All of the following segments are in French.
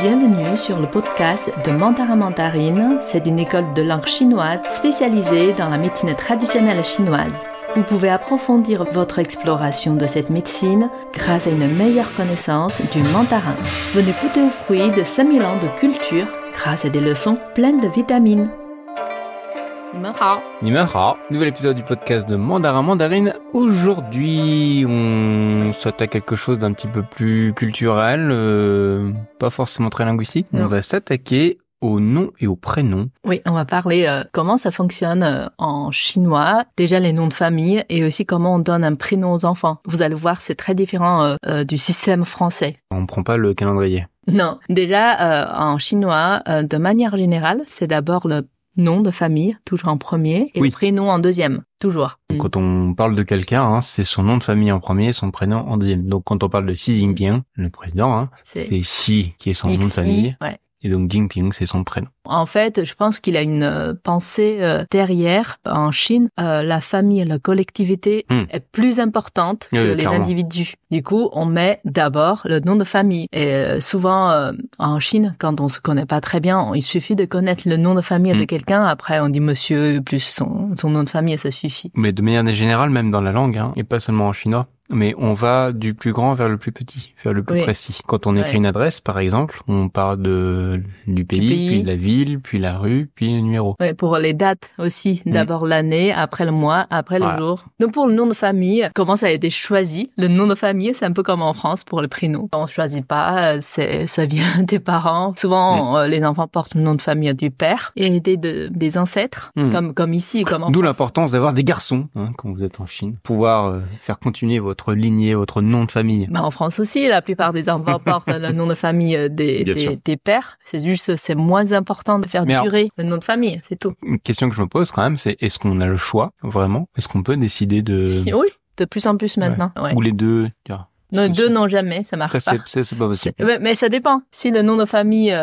Bienvenue sur le podcast de Mandarin Mandarine. C'est une école de langue chinoise spécialisée dans la médecine traditionnelle chinoise. Vous pouvez approfondir votre exploration de cette médecine grâce à une meilleure connaissance du mandarin. Venez goûter aux fruits de 5000 ans de culture grâce à des leçons pleines de vitamines. 你们好. 你们好, nouvel épisode du podcast de Mandarin Mandarine. Aujourd'hui, on s'attaque à quelque chose d'un petit peu plus culturel, pas forcément très linguistique. Non. On va s'attaquer aux noms et aux prénoms. Oui, on va parler comment ça fonctionne en chinois, déjà les noms de famille et aussi comment on donne un prénom aux enfants. Vous allez voir, c'est très différent du système français. On prend pas le calendrier. Non, déjà en chinois, de manière générale, c'est d'abord le nom de famille, toujours en premier, et Oui. le prénom en deuxième, toujours. Quand on parle de quelqu'un, c'est son nom de famille en premier, son prénom en deuxième. Donc quand on parle de Xi Jinping, le président, c'est Xi qui est son nom de famille. Ouais. Et donc Jinping, c'est son prénom. En fait, je pense qu'il a une pensée derrière. En Chine, la famille, la collectivité est plus importante que les clairement. individus. Du coup, on met d'abord le nom de famille. Et souvent, en Chine, quand on se connaît pas très bien, il suffit de connaître le nom de famille de quelqu'un. Après, on dit monsieur plus son nom de famille, ça suffit. Mais de manière générale, même dans la langue, et pas seulement en chinois, mais on va du plus grand vers le plus petit, vers le plus précis. Quand on écrit une adresse, par exemple, on part du pays, puis la ville, puis la rue, puis le numéro. Ouais, pour les dates aussi. D'abord l'année, après le mois, après le jour. Donc pour le nom de famille, comment ça a été choisi? Le nom de famille, c'est un peu comme en France pour le prénom. On choisit pas, ça vient des parents. Souvent, les enfants portent le nom de famille du père, hérité des ancêtres, comme ici, comme en D'où France. l'importance d'avoir des garçons, quand vous êtes en Chine. Pouvoir faire continuer votre lignée, votre nom de famille. En France aussi, la plupart des enfants portent le nom de famille des pères. C'est juste, c'est moins important de faire durer le nom de famille, c'est tout. Une question que je me pose quand même, c'est est-ce qu'on a le choix, vraiment? Est-ce qu'on peut décider de... Oui, de plus en plus maintenant. Ouais. Ou les deux, Non, deux, non, jamais, ça marche pas. C'est pas possible. Mais ça dépend. Si le nom de famille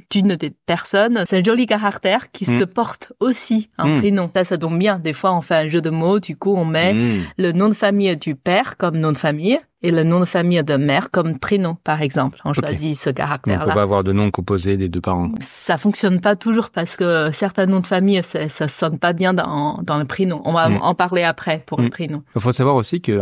d'une des personnes, c'est un joli caractère qui se porte aussi en prénom. Ça tombe bien. Des fois, on fait un jeu de mots. Du coup, on met le nom de famille du père comme nom de famille et le nom de famille de mère comme prénom, par exemple. On choisit ce On caractère-là. peut pas avoir de nom composé des deux parents. Ça fonctionne pas toujours parce que certains noms de famille, ça sonne pas bien dans le prénom. On va en parler après pour le prénom. Il faut savoir aussi que,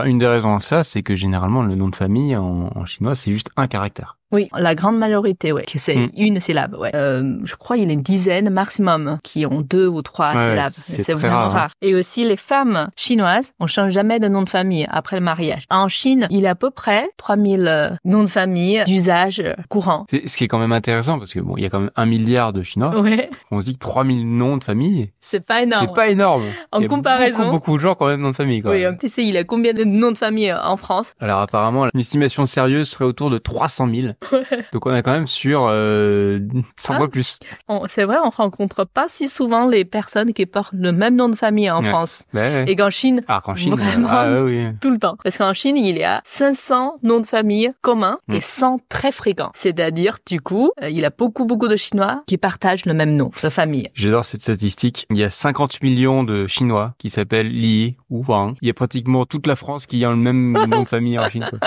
une des raisons à ça, c'est que généralement, le nom de famille en chinois, c'est juste un caractère. Oui, la grande majorité, c'est une syllabe, je crois il y a une dizaine maximum qui ont 2 ou 3 syllabes. C'est vraiment rare. Et aussi, les femmes chinoises, on change jamais de nom de famille après le mariage. En Chine, il y a à peu près 3000 noms de famille d'usage courant. Ce qui est quand même intéressant, parce que il y a quand même 1 milliard de Chinois. Ouais. On se dit que 3000 noms de famille. C'est pas énorme. C'est pas énorme. En comparaison. Beaucoup de gens quand même noms de famille, quoi. Oui, tu sais, il y a combien de noms de famille en France? Alors, apparemment, une estimation sérieuse serait autour de 300 000. Donc on est quand même sur 100 fois plus. C'est vrai, on rencontre pas si souvent les personnes qui portent le même nom de famille en France. Et qu'en Chine, vraiment, tout le temps. Parce qu'en Chine, il y a 500 noms de famille communs et 100 très fréquents. C'est-à-dire, du coup, il y a beaucoup de Chinois qui partagent le même nom de famille. J'adore cette statistique. Il y a 50 millions de Chinois qui s'appellent Li ou Wang. Il y a pratiquement toute la France qui a le même nom de famille en Chine, quoi.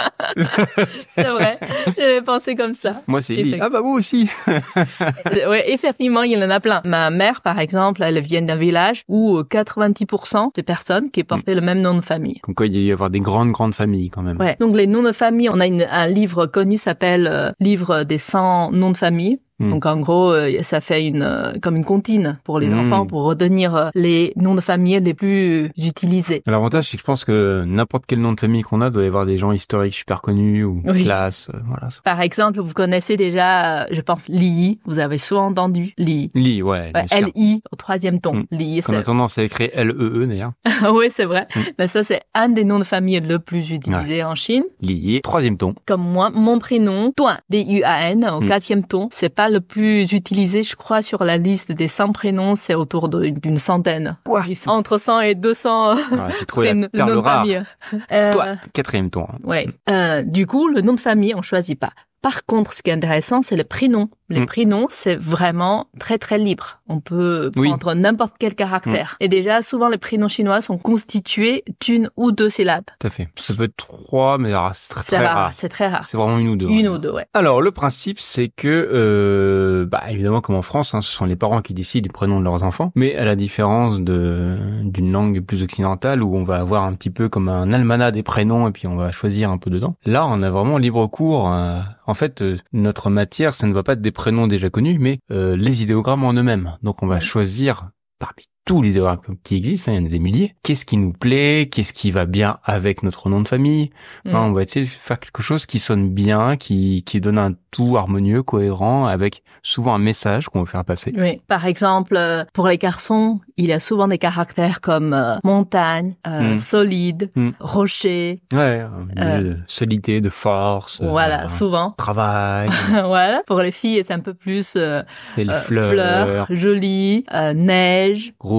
C'est vrai. J'avais pensé comme ça. Moi, c'est Li. Ah bah moi aussi. Ouais, effectivement, il y en a plein. Ma mère, par exemple, elle vient d'un village où 90% des personnes qui portaient le même nom de famille. Donc il y a dû y avoir des grandes familles quand même. Ouais. Donc les noms de famille, on a un livre connu s'appelle Livre des 100 noms de famille. Donc en gros, ça fait comme une comptine pour les enfants pour retenir les noms de famille les plus utilisés. L'avantage, c'est que je pense que n'importe quel nom de famille qu'on a doit y avoir des gens historiques super connus ou classe, voilà. Par exemple, vous connaissez déjà, je pense, Li. Vous avez souvent entendu Li. Li, ouais. L-I au 3e ton. Li. On a tendance à écrire L-E-E d'ailleurs. Oui, c'est vrai. Mais ça, c'est un des noms de famille le plus utilisé en Chine. Li, 3e ton. Comme moi, mon prénom, Duan, D-U-A-N, au 4e ton, c'est pas le plus utilisé, je crois, sur la liste des 100 prénoms, c'est autour d'une centaine. Quoi? Entre 100 et 200 j'ai trouvé la perle rare. Toi, 4e ton. Ouais. Du coup, le nom de famille, on choisit pas. Par contre, ce qui est intéressant, c'est le prénom. Les prénoms, c'est vraiment très très libre. On peut prendre n'importe quel caractère. Et déjà, souvent, les prénoms chinois sont constitués d'une ou deux syllabes. Tout à fait. Ça peut être 3, mais c'est très rare. C'est très rare. C'est vraiment une ou deux. Une ou deux, ouais. Alors, le principe, c'est que, évidemment, comme en France, ce sont les parents qui décident du prénom de leurs enfants. Mais à la différence d'une langue plus occidentale où on va avoir un petit peu comme un almanach des prénoms et puis on va choisir un peu dedans. Là, on a vraiment libre cours. En fait, notre matière, ça ne va pas être des prénoms déjà connus, mais les idéogrammes en eux-mêmes. Donc, on va choisir parmi tous les idéogrammes qui existent, il y en a des milliers. Qu'est-ce qui nous plaît? Qu'est-ce qui va bien avec notre nom de famille? On va essayer de faire quelque chose qui sonne bien, qui donne un tout harmonieux, cohérent, avec souvent un message qu'on veut faire passer. Oui. Par exemple, pour les garçons, il y a souvent des caractères comme montagne, solide, rocher. Ouais, de solidité, de force. Voilà, souvent. Travail. Voilà. Pour les filles, c'est un peu plus fleurs, jolies, neige. Rouge.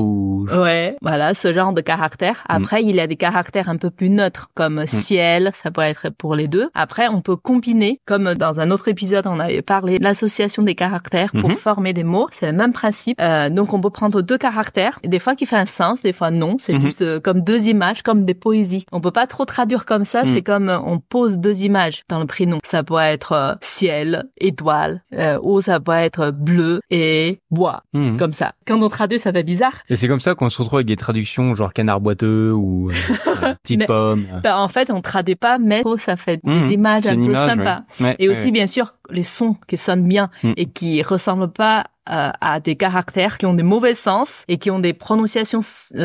Ouais, voilà, ce genre de caractère. Après, il y a des caractères un peu plus neutres, comme ciel, ça peut être pour les deux. Après, on peut combiner, comme dans un autre épisode, on avait parlé de l'association des caractères pour former des mots. C'est le même principe. Donc, on peut prendre deux caractères, des fois qui fait un sens, des fois non. C'est juste comme deux images, comme des poésies. On peut pas trop traduire comme ça. C'est comme on pose deux images dans le prénom. Ça peut être ciel, étoile, ou ça peut être bleu et bois, comme ça. Quand on traduit, ça fait bizarre. Et c'est comme ça qu'on se retrouve avec des traductions genre canard boiteux ou petite pomme. En fait, on traduit pas, mais ça fait des images un peu sympas. Ouais, et aussi, bien sûr, les sons qui sonnent bien et qui ressemblent pas à des caractères qui ont des mauvais sens et qui ont des prononciations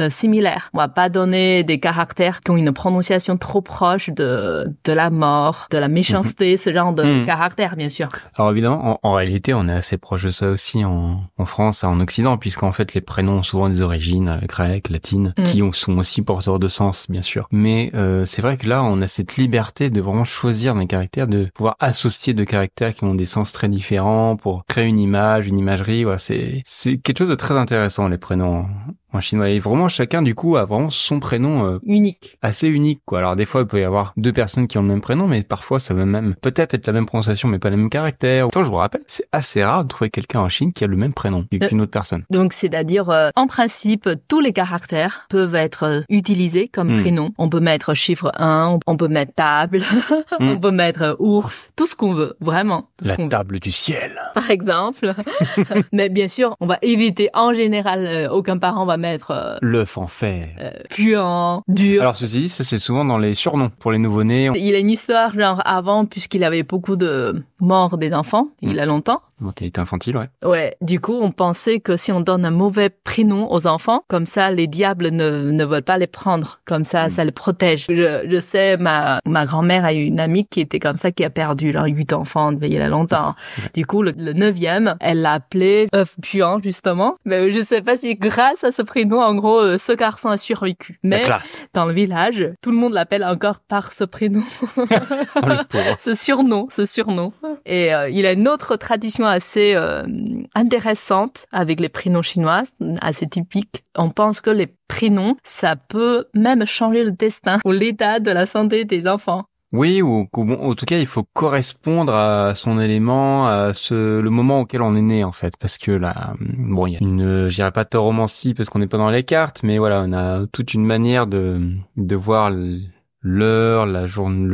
similaires. On va pas donner des caractères qui ont une prononciation trop proche de la mort, de la méchanceté, ce genre de caractères, bien sûr. Alors évidemment, en réalité, on est assez proche de ça aussi en France, en Occident, puisqu'en fait, les prénoms ont souvent des origines grecques, latines, qui sont aussi porteurs de sens, bien sûr. Mais c'est vrai que là, on a cette liberté de vraiment choisir des caractères, de pouvoir associer deux caractères qui ont des sens très différents pour créer une imagerie. Ouais, c'est quelque chose de très intéressant, les prénoms en chinois. Et vraiment, chacun, du coup, a vraiment son prénom unique. Assez unique, quoi. Alors, des fois, il peut y avoir deux personnes qui ont le même prénom, mais parfois, ça va même peut-être être la même prononciation, mais pas le même caractère. Pourtant, je vous rappelle, c'est assez rare de trouver quelqu'un en Chine qui a le même prénom qu'une autre personne. Donc, c'est-à-dire, en principe, tous les caractères peuvent être utilisés comme prénom. On peut mettre chiffre 1, on peut mettre table, on peut mettre ours, tout ce qu'on veut, vraiment. La table du ciel. Par exemple. Mais bien sûr, on va éviter, en général, aucun parent va mettre l'œuf en fer, puant, dur. Alors ceci dit, ça c'est souvent dans les surnoms pour les nouveau-nés. Il a une histoire genre avant, puisqu'il avait beaucoup de morts des enfants, il a longtemps. Mortalité infantile, ouais. Ouais, du coup, on pensait que si on donne un mauvais prénom aux enfants, comme ça, les diables ne veulent pas les prendre. Comme ça, ça les protège. Je sais, ma grand-mère a eu une amie qui était comme ça, qui a perdu leurs 8 enfants il y a longtemps. Du coup, le 9e, elle l'a appelé œuf puant, justement. Mais je sais pas si grâce à ce prénom, en gros, ce garçon a survécu. Mais dans le village, tout le monde l'appelle encore par ce prénom. Ce surnom. Et il a une autre tradition assez intéressante avec les prénoms chinois, assez typiques. On pense que les prénoms, ça peut même changer le destin ou l'état de la santé des enfants. Oui, ou en tout cas, il faut correspondre à son élément, à le moment auquel on est né, en fait. Parce que là, bon, il y a je dirais pas tauromancie parce qu'on n'est pas dans les cartes, mais voilà, on a toute une manière de voir l'heure, le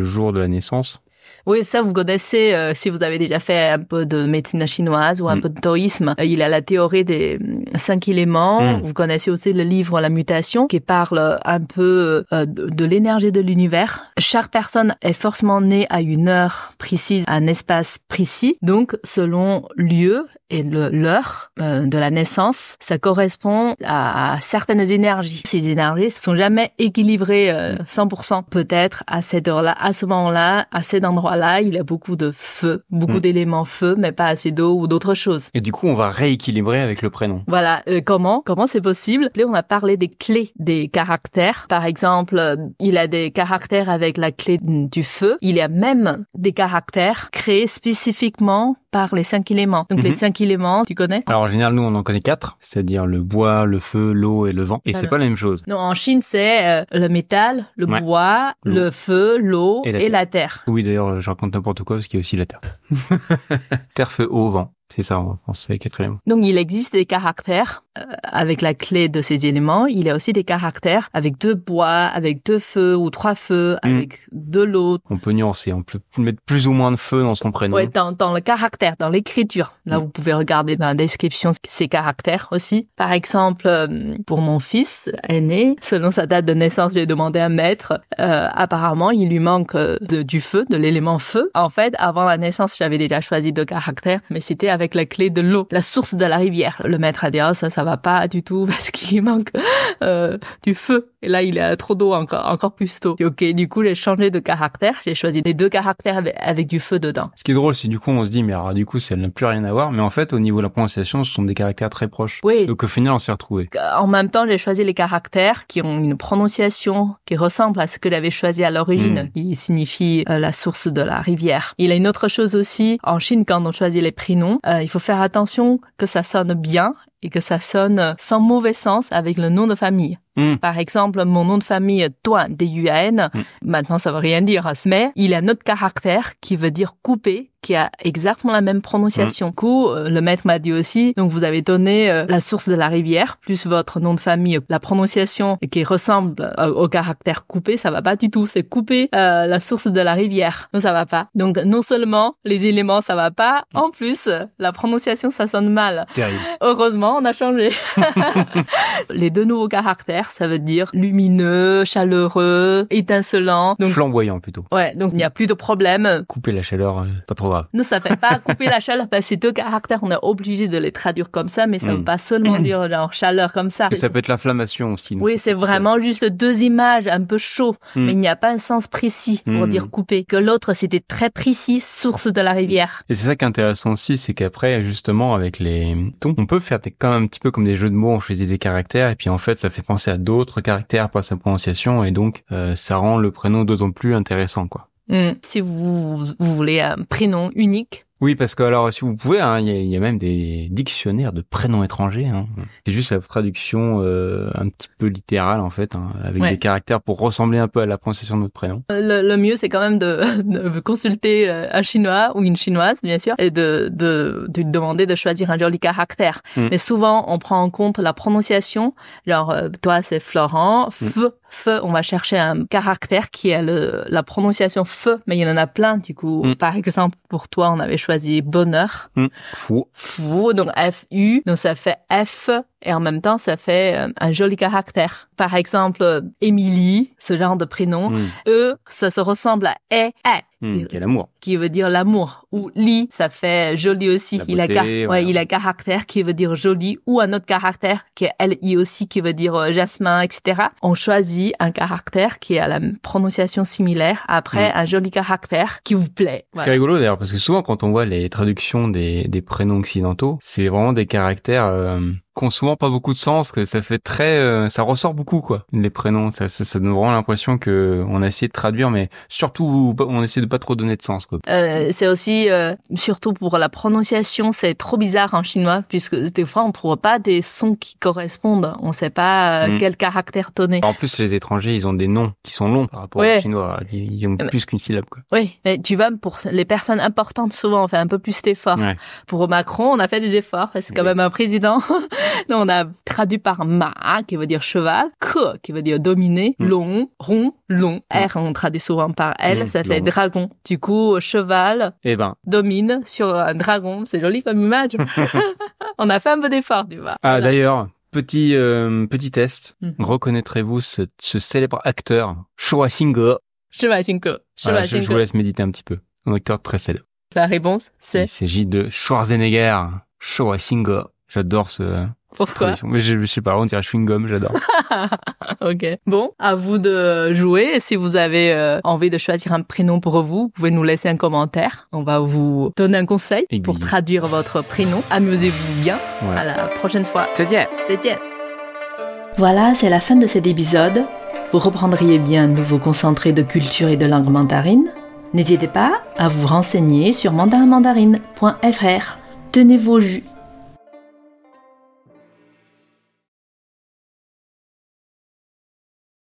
jour de la naissance. Oui, ça vous connaissez, si vous avez déjà fait un peu de médecine chinoise ou un peu de taoïsme. Il y a la théorie des 5 éléments. Vous connaissez aussi le livre La Mutation qui parle un peu de l'énergie de l'univers. Chaque personne est forcément née à une heure précise, à un espace précis. Donc, selon lieu et l'heure de la naissance, ça correspond à certaines énergies. Ces énergies sont jamais équilibrées 100%. Peut-être à cette heure-là, à ce moment-là, à cet endroit-là, il y a beaucoup de feu, beaucoup d'éléments feu, mais pas assez d'eau ou d'autres choses. Et du coup, on va rééquilibrer avec le prénom. Voilà. Comment c'est possible? Là, on a parlé des clés des caractères. Par exemple, il a des caractères avec la clé du feu. Il y a même des caractères créés spécifiquement par les 5 éléments. Donc les 5 éléments, tu connais? Alors en général, nous on en connaît 4, c'est-à-dire le bois, le feu, l'eau et le vent. Et c'est pas la même chose. Non, en Chine c'est le métal, le bois, le feu, l'eau et la terre. Oui, d'ailleurs, je raconte n'importe quoi parce qu'il y a aussi la terre. Terre, feu, eau, vent. C'est ça en français, 4 éléments. Donc il existe des caractères avec la clé de ces éléments. Il y a aussi des caractères avec 2 bois, avec 2 feux ou 3 feux, avec de l'eau. On peut nuancer, on peut mettre plus ou moins de feu dans son prénom. Ouais, dans le caractère, dans l'écriture. Là, vous pouvez regarder dans la description ces caractères aussi. Par exemple, pour mon fils aîné, selon sa date de naissance, j'ai demandé à un maître. Apparemment, il lui manque du feu, de l'élément feu. En fait, avant la naissance, j'avais déjà choisi 2 caractères, mais c'était avec la clé de l'eau, la source de la rivière. Le maître a dit, oh, ça va pas du tout parce qu'il lui manque du feu. Et là, il a trop d'eau encore plus tôt. Et ok, du coup, j'ai changé de caractère. J'ai choisi les 2 caractères avec du feu dedans. Ce qui est drôle, c'est du coup, on se dit, mais alors, du coup, ça n'a plus rien à voir. Mais en fait, au niveau de la prononciation, ce sont des caractères très proches. Oui. Donc, au final, on s'est retrouvés. En même temps, j'ai choisi les caractères qui ont une prononciation qui ressemble à ce que j'avais choisi à l'origine. Il signifie la source de la rivière. Il y a une autre chose aussi. En Chine, quand on choisit les prénoms, il faut faire attention que ça sonne bien et que ça sonne sans mauvais sens avec le nom de famille. Par exemple, mon nom de famille Duan, D-U-A-N, maintenant ça veut rien dire, mais il a un autre caractère qui veut dire couper, qui a exactement la même prononciation. Du coup, le maître m'a dit aussi, donc vous avez donné la source de la rivière, plus votre nom de famille, la prononciation qui ressemble au caractère coupé, ça va pas du tout, c'est couper la source de la rivière, donc ça va pas. Donc non seulement les éléments ça va pas, en plus la prononciation ça sonne mal. Terrible. Heureusement, on a changé. Les 2 nouveaux caractères, ça veut dire lumineux, chaleureux, étincelant. Donc, flamboyant plutôt. Ouais, donc il n'y a plus de problème. Couper la chaleur, pas trop grave. Non, ça fait pas couper la chaleur, parce que ces 2 caractères, on est obligé de les traduire comme ça, mais ça veut pas seulement dire genre chaleur comme ça. Ça peut être l'inflammation aussi. Oui, c'est vraiment juste 2 images un peu chaud, mais il n'y a pas un sens précis pour dire couper. Que l'autre, c'était très précis, source de la rivière. Et c'est ça qui est intéressant aussi, c'est qu'après, justement, avec les tons, on peut faire quand même un petit peu comme des jeux de mots, on choisit des caractères, et puis en fait, ça fait penser à d'autres caractères par sa prononciation, et donc ça rend le prénom d'autant plus intéressant, quoi. Si vous voulez un prénom unique. Oui, parce que alors si vous pouvez, hein, il y a même des dictionnaires de prénoms étrangers. Hein. C'est juste la traduction un petit peu littérale en fait, hein, avec des caractères pour ressembler un peu à la prononciation de notre prénom. Le mieux, c'est quand même de consulter un Chinois ou une Chinoise, bien sûr, et de demander de choisir un joli caractère. Mais souvent, on prend en compte la prononciation. Genre, toi, c'est Florent, feu, on va chercher un caractère qui a la prononciation feu, mais il y en a plein. Du coup, par exemple, pour toi, on avait choisi bonheur. Fou, donc F-U, donc ça fait F, et en même temps, ça fait un joli caractère. Par exemple, Émilie, ce genre de prénom, E, ça se ressemble à qui est l'amour. Qui veut dire l'amour. Ou Li, ça fait joli aussi. Il a caractère qui veut dire joli, ou un autre caractère qui est L-I aussi, qui veut dire jasmin, etc. On choisit un caractère qui a la prononciation similaire, après un joli caractère qui vous plaît. Voilà. C'est rigolo d'ailleurs, parce que souvent quand on voit les traductions des prénoms occidentaux, c'est vraiment des caractères qui ont souvent pas beaucoup de sens, que ça fait très, ça ressort beaucoup quoi. Les prénoms, ça donne vraiment l'impression que on a essayé de traduire, mais surtout on essaie de pas trop donner de sens quoi. C'est aussi surtout pour la prononciation, c'est trop bizarre en chinois puisque des fois on trouve pas des sons qui correspondent, on sait pas quel caractère donner. En plus les étrangers, ils ont des noms qui sont longs par rapport aux chinois, ils ont plus qu'une syllabe quoi. Oui, mais tu vois, pour les personnes importantes souvent on fait un peu plus d'efforts. Pour Macron, on a fait des efforts parce que c'est quand même un président. Donc, on a traduit par ma, qui veut dire cheval, ke, qui veut dire dominer, long, rond, long. R, on traduit souvent par L, ça fait dragon. Du coup, cheval, domine sur un dragon. C'est joli comme image. On a fait un peu d'effort, tu vois. Ah, voilà. D'ailleurs, petit reconnaîtrez-vous ce célèbre acteur, Choi Sing-ge? Je vous laisse méditer un petit peu. Un acteur très célèbre. La réponse, c'est? Il s'agit de Schwarzenegger, Choi Sing-ge. J'adore ce... Pourquoi? Mais je sais pas, on dirait chewing-gum, j'adore. Ok. Bon, à vous de jouer. Et si vous avez envie de choisir un prénom pour vous pouvez nous laisser un commentaire. On va vous donner un conseil pour traduire votre prénom. Amusez-vous bien. À la prochaine fois. 再见. Voilà, c'est la fin de cet épisode. Vous reprendriez bien de vous concentrer de culture et de langue mandarine. N'hésitez pas à vous renseigner sur mandarinmandarine.fr. Tenez vos jus.